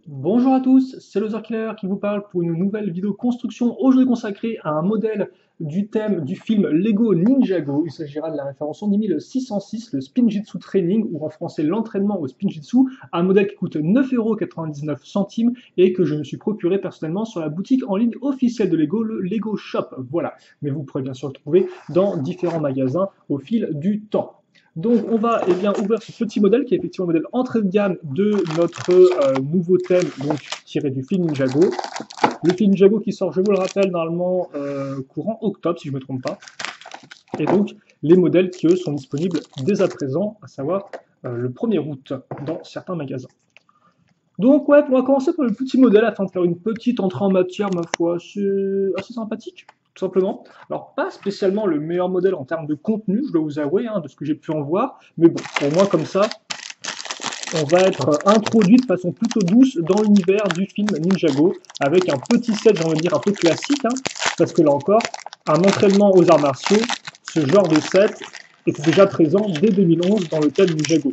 Bonjour à tous, c'est le Killer qui vous parle pour une nouvelle vidéo construction aujourd'hui consacrée à un modèle du thème du film Lego Ninjago. Il s'agira de la référence 10606, le Spinjitzu Training, ou en français l'entraînement au Spinjitzu, un modèle qui coûte 9,99 € et que je me suis procuré personnellement sur la boutique en ligne officielle de Lego, le Lego Shop. Voilà, mais vous pourrez bien sûr le trouver dans différents magasins au fil du temps. Donc on va ouvrir ce petit modèle qui est effectivement le modèle entrée de gamme de notre nouveau thème donc tiré du film Ninjago. Le film Ninjago qui sort, je vous le rappelle, normalement courant octobre si je ne me trompe pas. Et donc les modèles qui eux sont disponibles dès à présent, à savoir le 1er août dans certains magasins. Donc ouais, on va commencer par le petit modèle afin de faire une petite entrée en matière, ma foi, c'est assez sympathique, tout simplement. Alors pas spécialement le meilleur modèle en termes de contenu, je dois vous avouer, hein, de ce que j'ai pu en voir, mais bon, au moins comme ça, on va être introduit de façon plutôt douce dans l'univers du film Ninjago, avec un petit set, j'ai envie de dire, un peu classique, hein, parce que là encore, un entraînement aux arts martiaux, ce genre de set était déjà présent dès 2011 dans le thème Ninjago.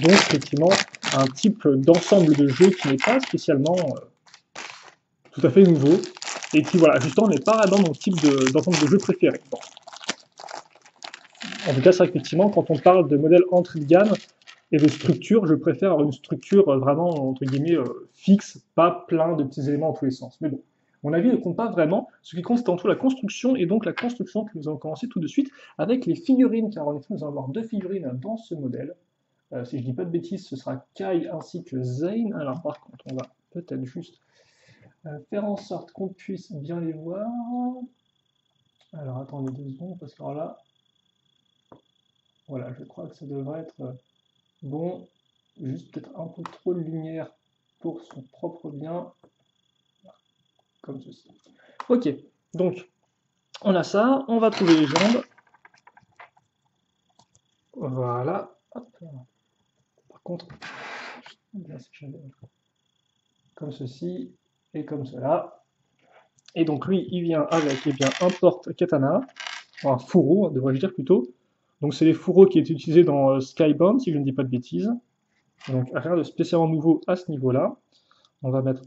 Donc effectivement un type d'ensemble de jeu qui n'est pas spécialement tout à fait nouveau et qui voilà justement n'est pas dans mon type d'ensemble de jeu préféré. Bon. En tout cas, c'est vrai qu'effectivement quand on parle de modèle entrée de gamme et de structure, je préfère avoir une structure vraiment entre guillemets fixe, pas plein de petits éléments dans tous les sens. Mais bon, mon avis ne compte pas vraiment. Ce qui compte, c'est surtout la construction, et donc la construction que nous allons commencer tout de suite avec les figurines, car en effet, nous allons avoir deux figurines dans ce modèle. Si je dis pas de bêtises, ce sera Kai ainsi que Zane. Alors par contre, on va peut-être juste faire en sorte qu'on puisse bien les voir. Alors attendez 2 secondes, parce que alors là, voilà, je crois que ça devrait être bon. Juste peut-être un peu trop de lumière pour son propre bien, comme ceci. Ok, donc on a ça, on va trouver les jambes. Voilà. Hop. Par contre, comme ceci et comme cela. Et donc lui, il vient avec un porte-katana, un fourreau, devrais-je dire plutôt. Donc c'est les fourreaux qui étaient utilisés dans Skybound, si je ne dis pas de bêtises. Donc rien de spécialement nouveau à ce niveau-là. On va mettre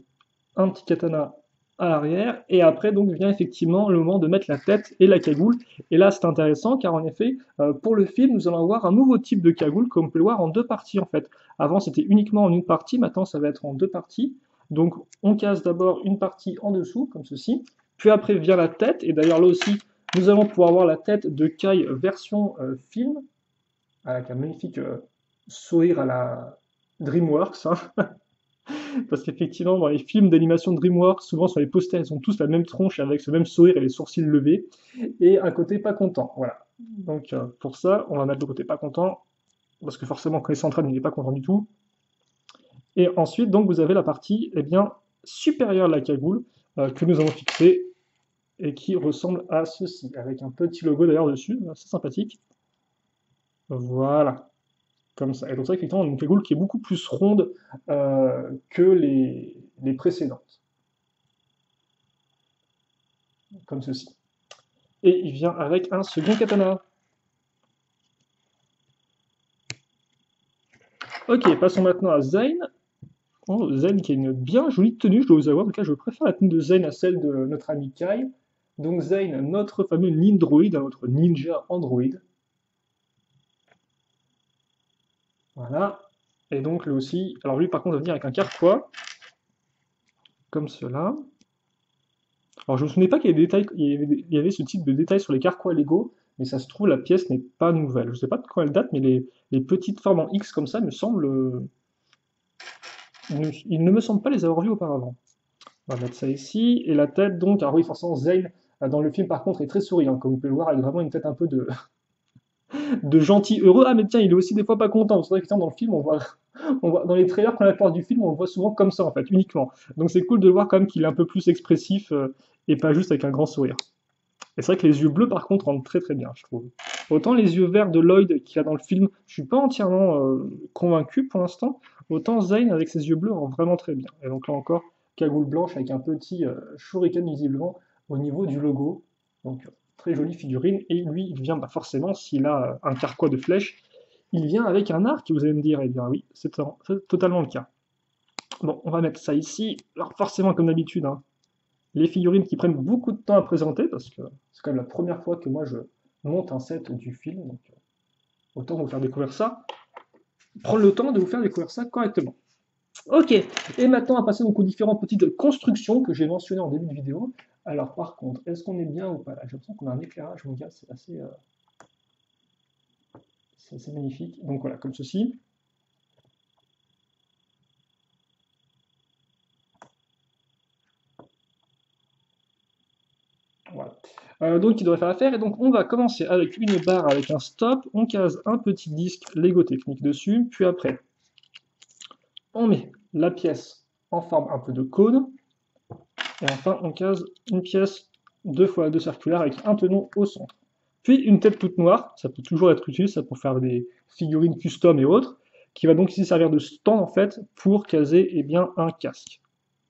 un petit katana à l'arrière, et après donc vient effectivement le moment de mettre la tête et la cagoule. Et là c'est intéressant car en effet, pour le film, nous allons avoir un nouveau type de cagoule, comme on peut le voir en deux parties en fait. Avant c'était uniquement en une partie, maintenant ça va être en deux parties. Donc on casse d'abord une partie en dessous, comme ceci, puis après vient la tête, et d'ailleurs là aussi, nous allons pouvoir voir la tête de Kai version film, avec un magnifique sourire à la DreamWorks, hein. Parce qu'effectivement, dans les films d'animation DreamWorks, souvent sur les posters, ils ont tous la même tronche avec ce même sourire et les sourcils levés, et un côté pas content. Voilà. Donc pour ça, on va mettre le côté pas content, parce que forcément, quand il s'entraîne, il n'est pas content du tout. Et ensuite, donc, vous avez la partie supérieure de la cagoule que nous avons fixée et qui ressemble à ceci, avec un petit logo d'ailleurs dessus, c'est sympathique. Voilà, comme ça. Et donc, ça, effectivement, on a une cagoule qui est beaucoup plus ronde que les précédentes, comme ceci. Et il vient avec un second katana. Ok, passons maintenant à Zane. Oh, Zane qui a une bien jolie tenue, je dois vous avouer. En tout cas, je préfère la tenue de Zane à celle de notre ami Kai. Donc Zane, notre fameux Nindroid, notre ninja android. Voilà. Et donc lui aussi, alors lui par contre va venir avec un carquois, comme cela. Alors je ne me souvenais pas qu'il y avait des détails, il y avait ce type de détails sur les carquois Lego, mais ça se trouve la pièce n'est pas nouvelle. Je ne sais pas de quand elle date, mais les petites formes en X comme ça me semblent, il ne me semble pas les avoir vues auparavant. On va mettre ça ici. Et la tête, donc, alors oui, forcément, Zane, dans le film, par contre, est très souriant, comme vous pouvez le voir, avec vraiment une tête un peu de gentil heureux. Ah, mais tiens, il est aussi des fois pas content. C'est vrai que dans le film, dans les trailers, quand on apporte du film, on le voit souvent comme ça, en fait, uniquement. Donc c'est cool de voir quand même qu'il est un peu plus expressif et pas juste avec un grand sourire. Et c'est vrai que les yeux bleus, par contre, rendent très très bien, je trouve. Autant les yeux verts de Lloyd qu'il y a dans le film, je suis pas entièrement convaincu pour l'instant. Autant Zane avec ses yeux bleus rend vraiment très bien. Et donc là encore, cagoule blanche avec un petit shuriken visiblement au niveau du logo. Donc très jolie figurine. Et lui, il vient forcément, s'il a un carquois de flèche, il vient avec un arc, vous allez me dire. Eh bien oui, c'est totalement le cas. Bon, on va mettre ça ici. Alors forcément, comme d'habitude, hein, les figurines qui prennent beaucoup de temps à présenter, parce que c'est quand même la première fois que moi je monte un set du film, donc autant vous faire découvrir ça, prendre le temps de vous faire découvrir ça correctement. Ok, et maintenant on va passer donc aux différentes petites constructions que j'ai mentionnées en début de vidéo. Alors par contre, est-ce qu'on est bien ou pas là? J'ai l'impression qu'on a un éclairage, mon gars, c'est assez magnifique. Donc voilà, comme ceci. Voilà. Donc il devrait faire l'affaire, et donc on va commencer avec une barre avec un stop, on case un petit disque Lego Technique dessus, puis après on met la pièce en forme un peu de cône, et enfin on case une pièce 2x2 circulaire avec un tenon au centre. Puis une tête toute noire, ça peut toujours être utile, ça pour faire des figurines custom et autres, qui va donc ici servir de stand en fait pour caser eh bien, un casque.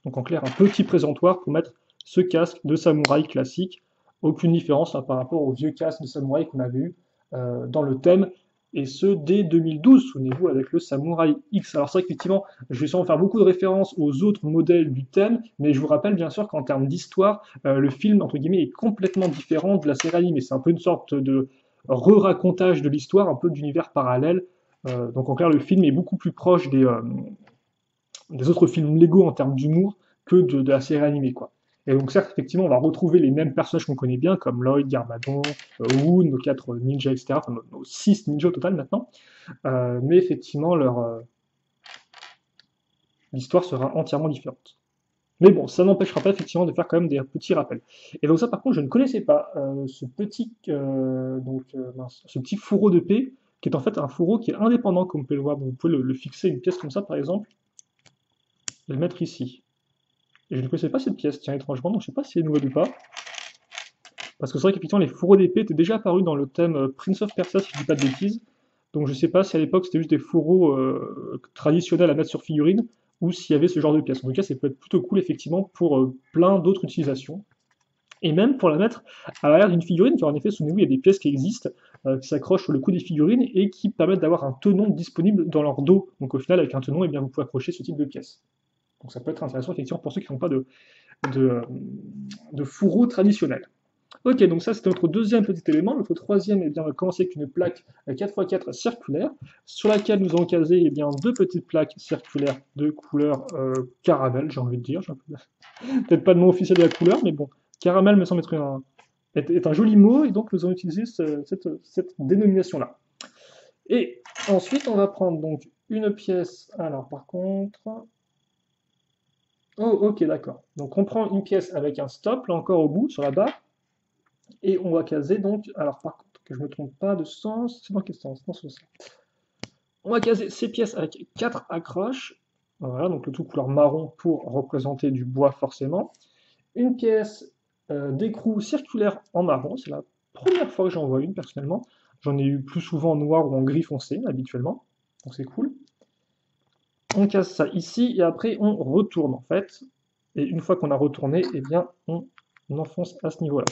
Donc en clair, un petit présentoir pour mettre ce casque de samouraï classique. Aucune différence là, par rapport au vieux casque de samouraï qu'on avait eu dans le thème, et ce dès 2012, souvenez-vous, avec le Samouraï X. Alors c'est vrai qu'effectivement, je vais sûrement faire beaucoup de références aux autres modèles du thème, mais je vous rappelle bien sûr qu'en termes d'histoire, le film, entre guillemets, est complètement différent de la série animée. C'est un peu une sorte de re-racontage de l'histoire, un peu d'univers parallèle. Donc en clair, le film est beaucoup plus proche des autres films Lego en termes d'humour que de la série animée, quoi. Et donc certes, effectivement, on va retrouver les mêmes personnages qu'on connaît bien, comme Lloyd, Garmadon, Woon, nos 4 ninjas, etc., enfin nos 6 ninjas au total maintenant, mais effectivement, l'histoire sera entièrement différente. Mais bon, ça n'empêchera pas effectivement de faire quand même des petits rappels. Et donc ça, par contre, je ne connaissais pas ce petit fourreau de paix, qui est en fait un fourreau qui est indépendant, comme vous pouvez le voir. Vous pouvez le fixer une pièce comme ça, par exemple, et le mettre ici. Et je ne connaissais pas cette pièce, tiens, étrangement, donc je ne sais pas si elle est nouvelle ou pas. Parce que c'est vrai qu'effectivement, les fourreaux d'épée étaient déjà apparus dans le thème Prince of Persia, si je ne dis pas de bêtises. Donc je ne sais pas si à l'époque c'était juste des fourreaux traditionnels à mettre sur figurine, ou s'il y avait ce genre de pièce. En tout cas, ça peut être plutôt cool, effectivement, pour plein d'autres utilisations. Et même pour la mettre à l'arrière d'une figurine, car en effet, souvenez-vous, il y a des pièces qui existent, qui s'accrochent sur le cou des figurines, et qui permettent d'avoir un tenon disponible dans leur dos. Donc au final, avec un tenon, eh bien, vous pouvez accrocher ce type de pièce. Donc ça peut être intéressant, effectivement, pour ceux qui n'ont pas de, de fourreau traditionnel. Ok, donc ça c'était notre deuxième petit élément. Notre troisième, eh bien, on va commencer avec une plaque 4x4 circulaire, sur laquelle nous allons caser eh bien, deux petites plaques circulaires de couleur caramel, j'ai envie de dire. Peut-être pas de nom officiel de la couleur, mais bon, caramel me semble est un joli mot, et donc nous allons utiliser cette dénomination-là. Et ensuite, on va prendre donc une pièce. Alors par contre, oh, ok, d'accord. Donc on prend une pièce avec un stop, là encore au bout, sur la barre, et on va caser donc, alors par contre, que je ne me trompe pas de sens, c'est dans quel sens? Non, c'est ça. On va caser ces pièces avec 4 accroches, voilà, donc le tout couleur marron pour représenter du bois forcément. Une pièce d'écrou circulaire en marron, c'est la première fois que j'en vois une personnellement. J'en ai eu plus souvent en noir ou en gris foncé habituellement, donc c'est cool. On casse ça ici, et après on retourne en fait. Et une fois qu'on a retourné, eh bien on enfonce à ce niveau-là.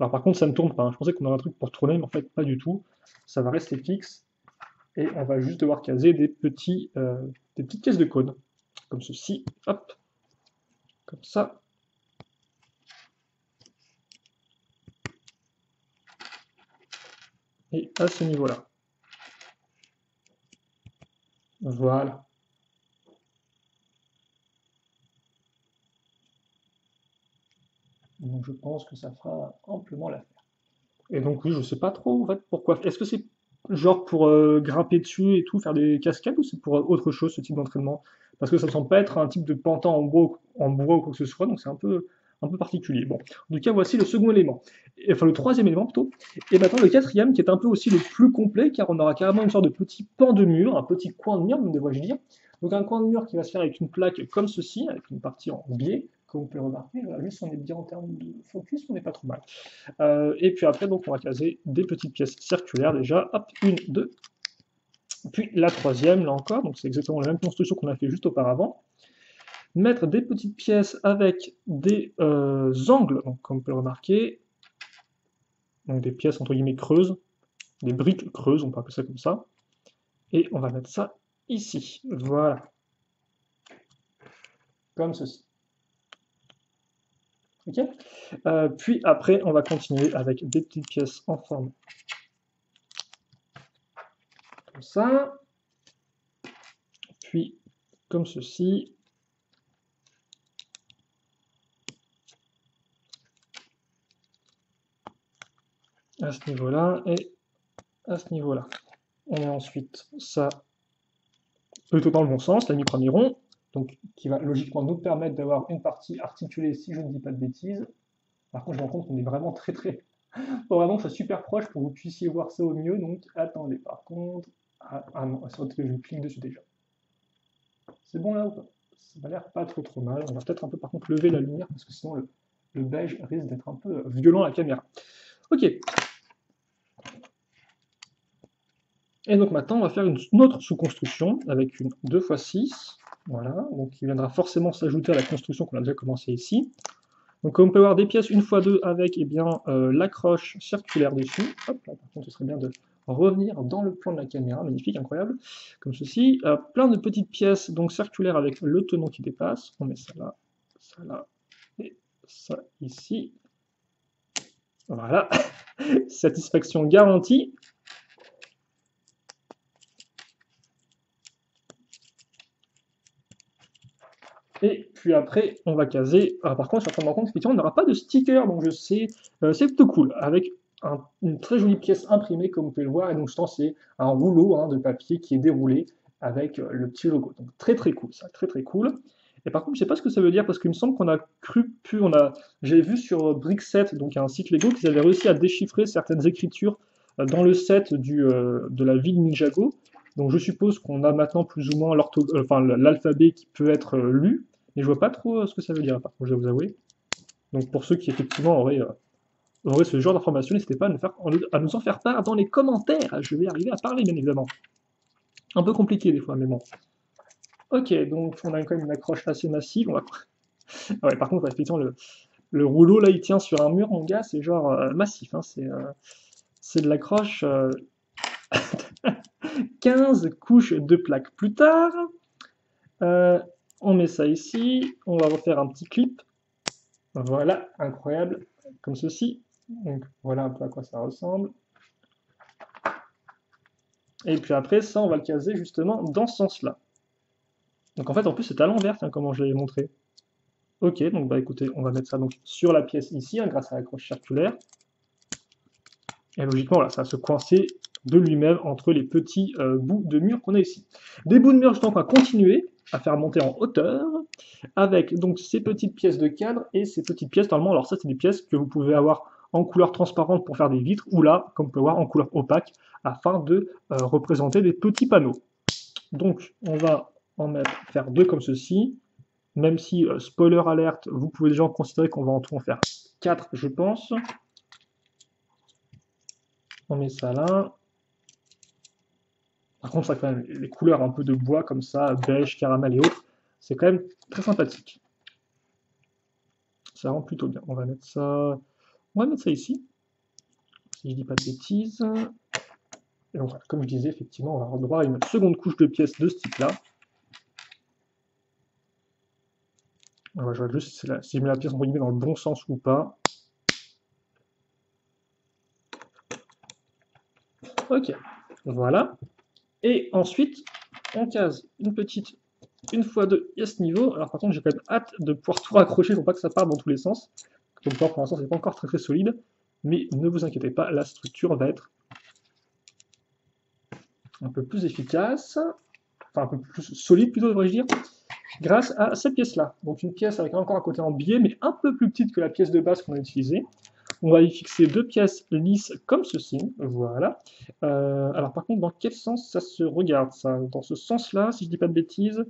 Alors par contre, ça ne tourne pas, hein. Je pensais qu'on aurait un truc pour tourner, mais en fait pas du tout. Ça va rester fixe, et on va juste devoir caser des petites pièces de cône, comme ceci, hop, comme ça. Et à ce niveau-là. Voilà. Donc je pense que ça fera amplement l'affaire. Et donc oui, je sais pas trop en fait pourquoi. Est-ce que c'est genre pour grimper dessus et tout, faire des cascades, ou c'est pour autre chose ce type d'entraînement? Parce que ça ne semble pas être un type de pantin en bois ou quoi que ce soit, donc c'est un peu particulier. Bon, en tout cas, voici le second élément. Enfin, le troisième élément plutôt. Et maintenant le quatrième, qui est un peu aussi le plus complet, car on aura carrément une sorte de petit pan de mur, un petit coin de mur, devrais-je dire. Donc un coin de mur qui va se faire avec une plaque comme ceci, avec une partie en biais, comme vous pouvez remarquer. Voilà, juste on est bien en termes de focus, on n'est pas trop mal. Et puis après, donc, on va caser des petites pièces circulaires déjà. Hop, une, deux. Puis la troisième, là encore, donc c'est exactement la même construction qu'on a fait juste auparavant. Mettre des petites pièces avec des angles, donc, comme vous pouvez le remarquer, donc des pièces entre guillemets creuses, des briques creuses, on peut appeler ça comme ça. Et on va mettre ça ici. Voilà, comme ceci. Ok. Puis après, on va continuer avec des petites pièces en forme comme ça. Puis comme ceci. À ce niveau-là et à ce niveau-là. On a ensuite ça plutôt dans le bon sens, la mi rond, donc qui va logiquement nous permettre d'avoir une partie articulée si je ne dis pas de bêtises. Par contre, je me rends compte qu'on est vraiment très. Faut vraiment que ça soit super proche pour que vous puissiez voir ça au mieux. Donc attendez, par contre. Ah non, c'est vrai que je clique dessus déjà. C'est bon là ou pas? Ça m'a l'air pas trop mal. On va peut-être un peu par contre lever la lumière parce que sinon le beige risque d'être un peu violent à la caméra. Ok. Et donc maintenant, on va faire une autre sous-construction avec une 2x6. Voilà, donc qui viendra forcément s'ajouter à la construction qu'on a déjà commencé ici. Donc comme on peut avoir des pièces 1x2 avec eh bien, l'accroche circulaire dessus. Hop, là, par contre, ce serait bien de revenir dans le plan de la caméra, magnifique, incroyable, comme ceci. Plein de petites pièces donc circulaires avec le tenon qui dépasse. On met ça là, et ça ici. Voilà, satisfaction garantie. Et puis après, on va caser. Ah, par contre, je suis en train de me rendre compte qu'effectivement, on n'aura pas de sticker, donc je sais, c'est plutôt cool. Avec une très jolie pièce imprimée, comme vous pouvez le voir. Et donc, je pense que c'est un rouleau de papier qui est déroulé avec le petit logo. Donc, très cool, ça, très cool. Et par contre, je sais pas ce que ça veut dire, parce qu'il me semble qu'on a j'ai vu sur Brickset, donc un site Lego, qu'ils avaient réussi à déchiffrer certaines écritures dans le set de la ville Ninjago. Donc je suppose qu'on a maintenant plus ou moins l'alphabet qui peut être lu, mais je vois pas trop ce que ça veut dire, par contre, je vais vous avouer. Donc pour ceux qui effectivement auraient ce genre d'informations, n'hésitez pas à nous en faire part dans les commentaires. Je vais arriver à parler, bien évidemment. Un peu compliqué des fois, mais bon. Ok, donc on a quand même une accroche assez massive. Ah ouais, par contre, ouais, effectivement, le rouleau, là, il tient sur un mur, mon gars, c'est genre massif. Hein, c'est de l'accroche 15 couches de plaques plus tard. Euh, on met ça ici. On va refaire un petit clip. Voilà, incroyable, comme ceci. Donc voilà un peu à quoi ça ressemble. Et puis après, ça, on va le caser justement dans ce sens-là. Donc en fait, en plus, c'est à l'envers, tiens, comment je l'ai montré. Ok, donc bah écoutez, on va mettre ça donc sur la pièce ici, hein, grâce à la croche circulaire. Et logiquement, voilà, ça va se coincer de lui-même entre les petits bouts de mur qu'on a ici. Des bouts de mur, justement, qu'on va continuer à faire monter en hauteur, avec donc ces petites pièces de cadre et ces petites pièces, normalement, alors ça, c'est des pièces que vous pouvez avoir en couleur transparente pour faire des vitres, ou là, comme on peut voir, en couleur opaque, afin de représenter des petits panneaux. Donc, on va faire deux comme ceci, même si, spoiler alerte, vous pouvez déjà considérer qu'on va en tout en faire 4, je pense. On met ça là. Par contre, ça quand même les couleurs un peu de bois comme ça, beige, caramel et autres, c'est quand même très sympathique. Ça rend plutôt bien. On va mettre ça ici, si je dis pas de bêtises. Et donc, voilà, comme je disais, effectivement, on va avoir droit à une seconde couche de pièces de ce type-là. Je vois juste si je mets la pièce entre guillemets dans le bon sens ou pas. Ok, voilà. Et ensuite, on case une fois deux à ce niveau. Alors par contre, j'ai quand même hâte de pouvoir tout raccrocher pour pas que ça parte dans tous les sens. Donc pour l'instant, c'est pas encore très solide, mais ne vous inquiétez pas, la structure va être un peu plus efficace, enfin un peu plus solide plutôt devrais-je dire, grâce à cette pièce-là. Donc une pièce avec encore un côté en biais, mais un peu plus petite que la pièce de base qu'on a utilisée. On va y fixer deux pièces lisses comme ceci, voilà. Alors par contre, dans quel sens ça se regarde ça? Dans ce sens-là, si je dis pas de bêtises,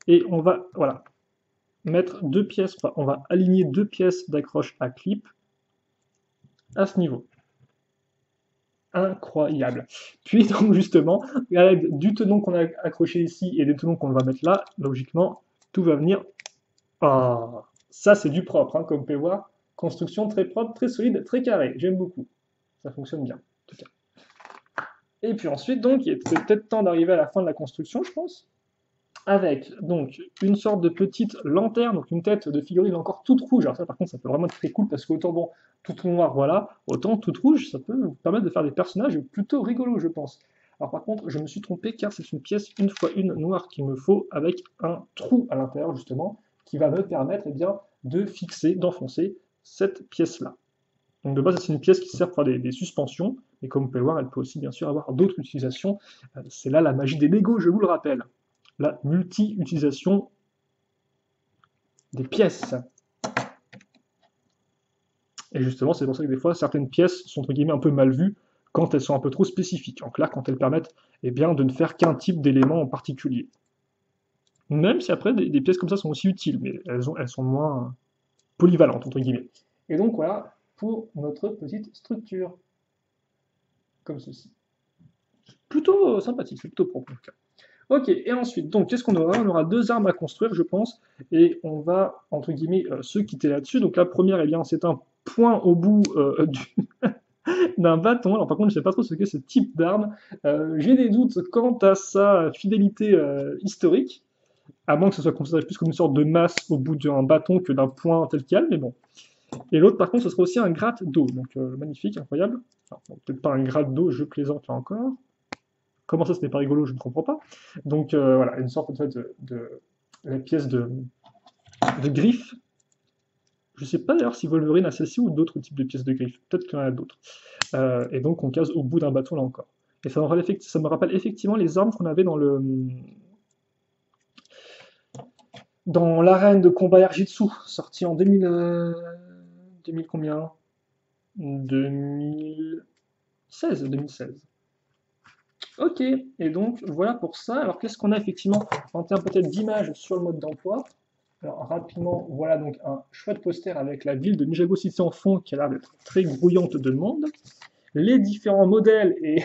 et on va, voilà, mettre deux pièces, enfin, on va aligner deux pièces d'accroche à clip à ce niveau. Incroyable. Puis donc justement, à l'aide du tenon qu'on a accroché ici et des tenons qu'on va mettre là, logiquement, tout va venir. Ah, ça c'est du propre, hein, comme vous pouvez voir. Construction très propre, très solide, très carré. J'aime beaucoup. Ça fonctionne bien, en tout cas. Et puis ensuite, donc, il était peut-être temps d'arriver à la fin de la construction, je pense, avec donc une sorte de petite lanterne, donc une tête de figurine encore toute rouge. Alors ça, par contre, ça peut vraiment être très cool parce qu'autant bon, tout noir, voilà, autant toute rouge, ça peut vous permettre de faire des personnages plutôt rigolos, je pense. Alors par contre, je me suis trompé car c'est une pièce une fois une noire qu'il me faut avec un trou à l'intérieur justement qui va me permettre eh bien, de fixer, d'enfoncer cette pièce-là. Donc de base, c'est une pièce qui sert pour faire des suspensions, mais comme vous pouvez le voir, elle peut aussi bien sûr avoir d'autres utilisations. C'est là la magie des Lego, je vous le rappelle. La multi-utilisation des pièces. Et justement, c'est pour ça que des fois, certaines pièces sont entre guillemets un peu mal vues quand elles sont un peu trop spécifiques. En clair, quand elles permettent eh bien, de ne faire qu'un type d'élément en particulier. Même si après, des pièces comme ça sont aussi utiles, mais elles sont moins polyvalentes, entre guillemets. Et donc voilà pour notre petite structure, comme ceci. Plutôt sympathique, c'est plutôt propre en tout cas. Ok, et ensuite, donc qu'est-ce qu'on aura? On aura deux armes à construire, je pense, et on va, entre guillemets, se quitter là-dessus. Donc la première, eh bien, c'est un point au bout d'un bâton. Alors par contre, je ne sais pas trop ce qu'est ce type d'arme. J'ai des doutes quant à sa fidélité historique, à moins que ce soit considéré plus comme une sorte de masse au bout d'un bâton que d'un point tel quel, mais bon. Et l'autre, par contre, ce sera aussi un gratte d'eau. Donc magnifique, incroyable. Alors, bon, peut-être pas un gratte d'eau, je plaisante là encore. Comment ça, ce n'est pas rigolo, je ne comprends pas. Donc voilà, une sorte en fait, de la pièce de griffe. Je ne sais pas d'ailleurs si Wolverine a celle-ci ou d'autres types de pièces de griffe. Peut-être qu'il y en a d'autres. Et donc on case au bout d'un bâton là encore. Et ça me rappelle effectivement les armes qu'on avait dans l'arène de combat Erjitsu, sorti en 2000, 2000 combien? 2016, 2016. Ok, et donc voilà pour ça. Alors qu'est-ce qu'on a effectivement en termes peut-être d'image sur le mode d'emploi? Alors rapidement, voilà donc un chouette poster avec la ville de Ninjago City en fond qui a l'air d'être très grouillante de monde. Les différents modèles, et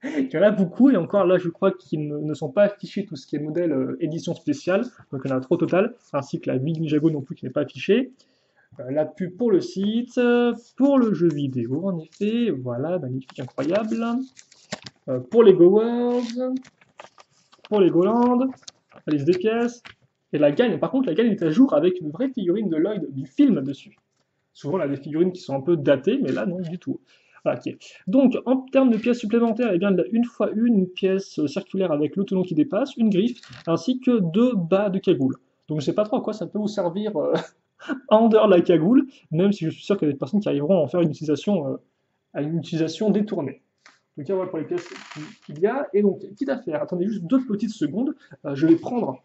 il y en a beaucoup, et encore là je crois qu'ils ne sont pas affichés tout ce qui est modèle édition spéciale, donc il y en a trop total, ainsi que la ville Ninjago non plus qui n'est pas affichée. La pub pour le site, pour le jeu vidéo en effet, voilà, magnifique, incroyable. Pour les Go Worlds, pour les Goland, la liste des pièces, et la gagne. Par contre, la gagne est à jour avec une vraie figurine de Lloyd du film dessus. Souvent, on a des figurines qui sont un peu datées, mais là, non du tout. Voilà, ok. Donc, en termes de pièces supplémentaires, eh bien, une fois une pièce circulaire avec le tenon qui dépasse, une griffe, ainsi que deux bas de cagoule. Donc, je ne sais pas trop à quoi ça peut vous servir en dehors de la cagoule, même si je suis sûr qu'il y a des personnes qui arriveront à en faire une utilisation, à une utilisation détournée. Donc, voilà pour les pièces qu'il y a. Et donc, quitte à faire, attendez juste 2 petites secondes, je vais prendre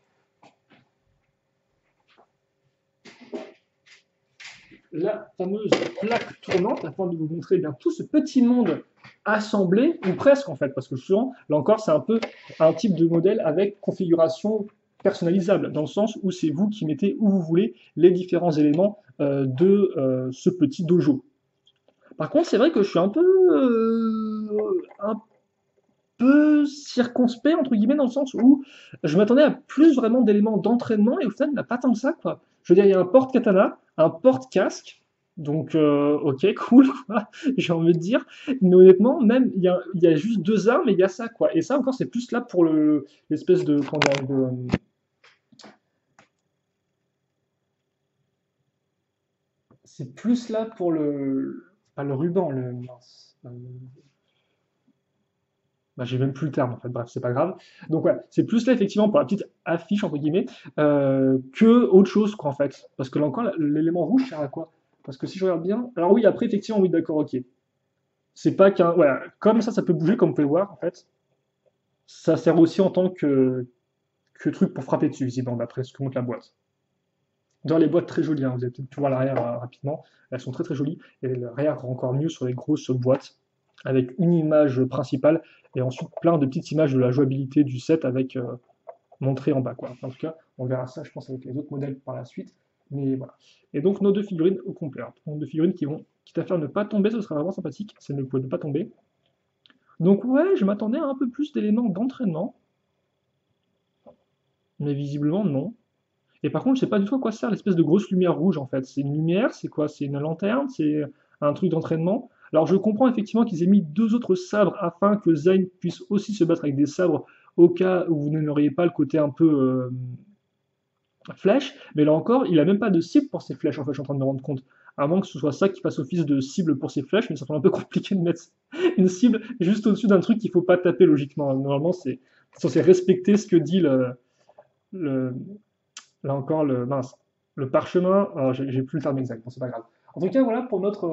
la fameuse plaque tournante afin de vous montrer bien tout ce petit monde assemblé, ou presque en fait, parce que souvent, là encore, c'est un peu un type de modèle avec configuration personnalisable, dans le sens où c'est vous qui mettez où vous voulez les différents éléments de ce petit dojo. Par contre, c'est vrai que je suis un peu circonspect, entre guillemets, dans le sens où je m'attendais à plus vraiment d'éléments d'entraînement, et au final, il n'y a pas tant que ça, quoi. Je veux dire, il y a un porte-katana, un porte-casque, donc ok, cool, quoi, j'ai envie de dire, mais honnêtement, même, il y a juste deux armes, et il y a ça, quoi. Et ça, encore, c'est plus là pour l'espèce de, comment dire, c'est plus là pour pas le ruban, mince, bah, j'ai même plus le terme en fait, bref, c'est pas grave. Donc ouais, c'est plus là effectivement pour la petite affiche entre guillemets que autre chose quoi en fait. Parce que là encore, l'élément rouge sert à quoi? Parce que si je regarde bien, alors oui, après effectivement, oui, d'accord, ok. C'est pas qu'un, voilà, comme ça peut bouger comme vous pouvez le voir en fait. Ça sert aussi en tant que truc pour frapper dessus, visiblement, d'après ce que montre la boîte. Dans les boîtes très jolies, hein, vous allez peut-être pu voir l'arrière rapidement, elles sont très très jolies, et l'arrière encore mieux sur les grosses boîtes, avec une image principale, et ensuite plein de petites images de la jouabilité du set avec montré en bas, quoi. En tout cas, on verra ça, je pense, avec les autres modèles par la suite, mais voilà. Et donc nos deux figurines au complet, hein. Donc, deux figurines qui vont, quitte à faire ne pas tomber, ce sera vraiment sympathique, si elles ne pouvaient ne pas tomber. Donc ouais, je m'attendais à un peu plus d'éléments d'entraînement, mais visiblement non. Et par contre, je sais pas du tout à quoi sert l'espèce de grosse lumière rouge en fait. C'est une lumière, c'est quoi? C'est une lanterne, c'est un truc d'entraînement. Alors je comprends effectivement qu'ils aient mis deux autres sabres afin que Zayn puisse aussi se battre avec des sabres au cas où vous n'aimeriez pas le côté un peu flèche, mais là encore, il a même pas de cible pour ses flèches, en fait, je suis en train de me rendre compte. À moins que ce soit ça qui fasse office de cible pour ses flèches, mais ça semble un peu compliqué de mettre une cible juste au-dessus d'un truc qu'il faut pas taper logiquement. Normalement, c'est censé respecter ce que dit le là encore, mince, le parchemin, alors j'ai plus le terme exact, bon, c'est pas grave. En tout cas, voilà pour notre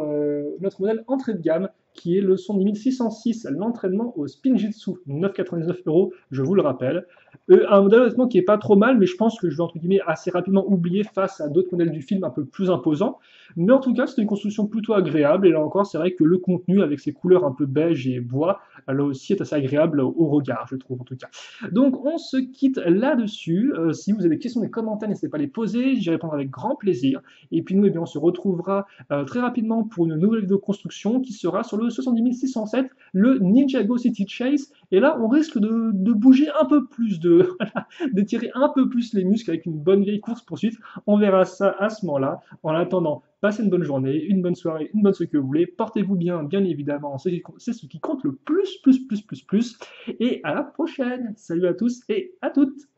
modèle entrée de gamme, qui est le Son 1606, l'entraînement au Spinjitzu, 9,99 €, je vous le rappelle. Un modèle honnêtement qui est pas trop mal, mais je pense que je vais entre guillemets assez rapidement oublier face à d'autres modèles du film un peu plus imposants. Mais en tout cas, c'est une construction plutôt agréable, et là encore, c'est vrai que le contenu, avec ses couleurs un peu beige et bois, là aussi est assez agréable au regard, je trouve en tout cas. Donc on se quitte là-dessus. Si vous avez des questions, des commentaires, n'hésitez pas à les poser, j'y répondrai avec grand plaisir. Et puis nous, eh bien, on se retrouvera très rapidement pour une nouvelle vidéo de construction qui sera sur le 70607, le Ninjago City Chase. Et là, on risque de bouger un peu plus, voilà, d'étirer un peu plus les muscles avec une bonne vieille course-poursuite. On verra ça à ce moment-là. En attendant, passez une bonne journée, une bonne soirée, une bonne ce que vous voulez. Portez-vous bien, bien évidemment. C'est ce qui compte le plus, plus, plus, plus, plus. Et à la prochaine. Salut à tous et à toutes.